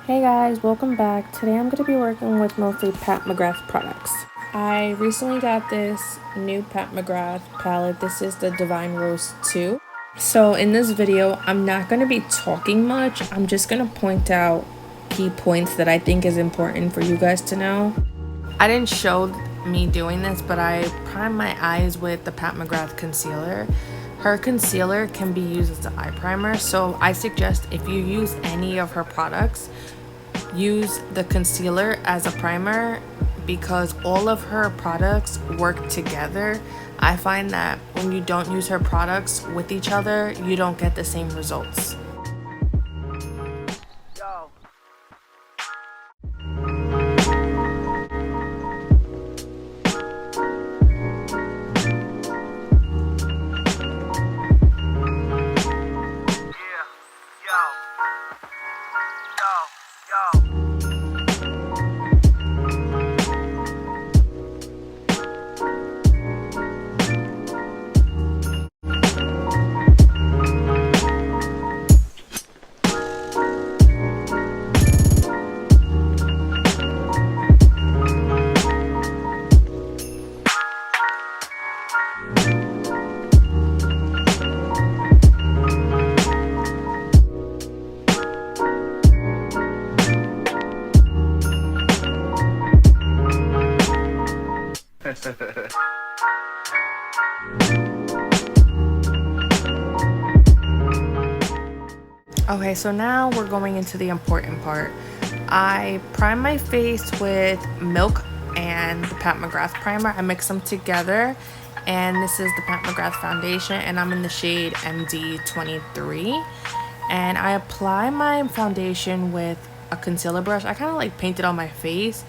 Hey guys, welcome back. Today I'm going to be working with mostly Pat McGrath products. I recently got this new Pat McGrath palette. This is the Divine Rose 2. So in this video, I'm not going to be talking much. I'm just going to point out key points that I think is important for you guys to know. I didn't show me doing this, but I primed my eyes with the Pat McGrath concealer. Her concealer can be used as an eye primer, so I suggest if you use any of her products, use the concealer as a primer because all of her products work together. I find that when you don't use her products with each other, you don't get the same results. Okay, so now we're going into the important part. I prime my face with Milk and the Pat McGrath primer. I mix them together, and this is the Pat McGrath foundation, and I'm in the shade MD23. And I apply my foundation with a concealer brush. I kind of like paint it on my face,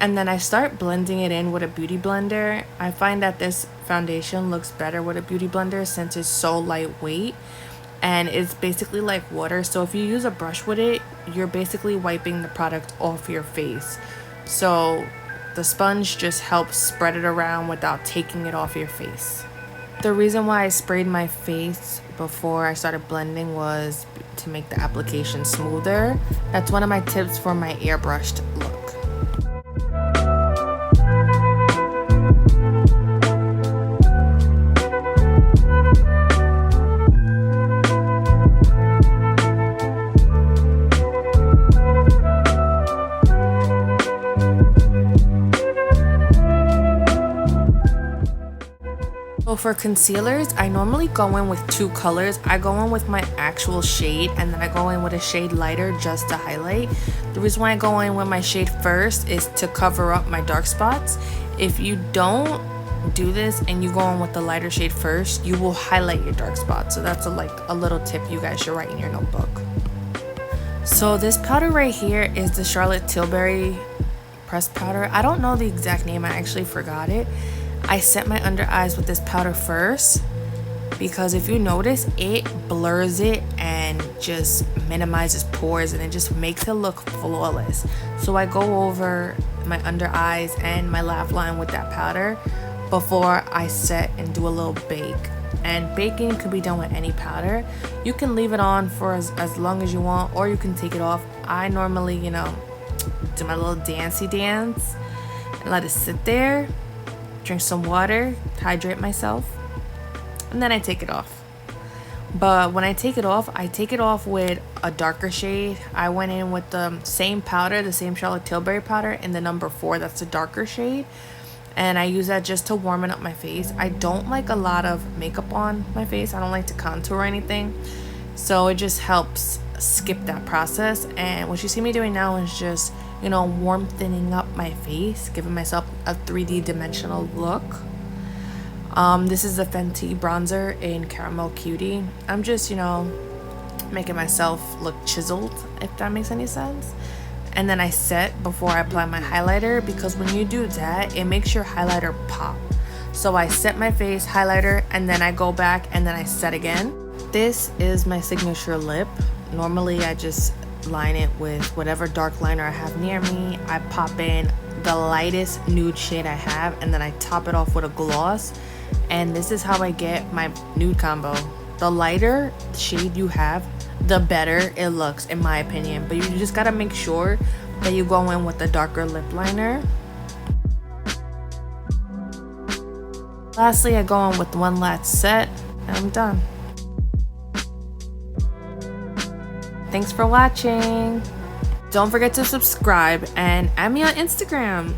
and then I start blending it in with a beauty blender. I find that this foundation looks better with a beauty blender since it's so lightweight and it's basically like water. So if you use a brush with it, you're basically wiping the product off your face. So the sponge just helps spread it around without taking it off your face. The reason why I sprayed my face before I started blending was to make the application smoother. That's one of my tips for my airbrushed look. So for concealers, I normally go in with two colors. I go in with my actual shade, and then I go in with a shade lighter just to highlight. The reason why I go in with my shade first is to cover up my dark spots. If you don't do this and you go in with the lighter shade first, you will highlight your dark spots. So that's a little tip you guys should write in your notebook. So this powder right here is the Charlotte Tilbury pressed powder. I don't know the exact name, I actually forgot it. I set my under eyes with this powder first because if you notice, it blurs it and just minimizes pores, and it just makes it look flawless. So I go over my under eyes and my laugh line with that powder before I set and do a little bake. And baking can be done with any powder. You can leave it on for as long as you want, or you can take it off. I normally, do my little dancey dance and let it sit there. Drink some water, hydrate myself, and then I take it off. But when I take it off with a darker shade. I went in with the same powder, the same Charlotte Tilbury powder in the number 4, that's the darker shade, and I use that just to warm up my face. I don't like a lot of makeup on my face. I don't like to contour or anything, so it just helps skip that process. And what you see me doing now is just warm thinning up my face, giving myself a 3D dimensional look. This is the Fenty bronzer in Caramel Cutie. I'm just, making myself look chiseled, if that makes any sense. And then I set before I apply my highlighter, because when you do that, it makes your highlighter pop. So I set my face, highlighter, and then I go back and then I set again. This is my signature lip. Normally I just line it with whatever dark liner I have near me. I pop in the lightest nude shade I have, and then I top it off with a gloss. And this is how I get my nude combo. The lighter shade you have, the better it looks, in my opinion. But you just gotta make sure that you go in with the darker lip liner. Lastly, I go in with one last set and I'm done. Thanks for watching. Don't forget to subscribe and add me on Instagram.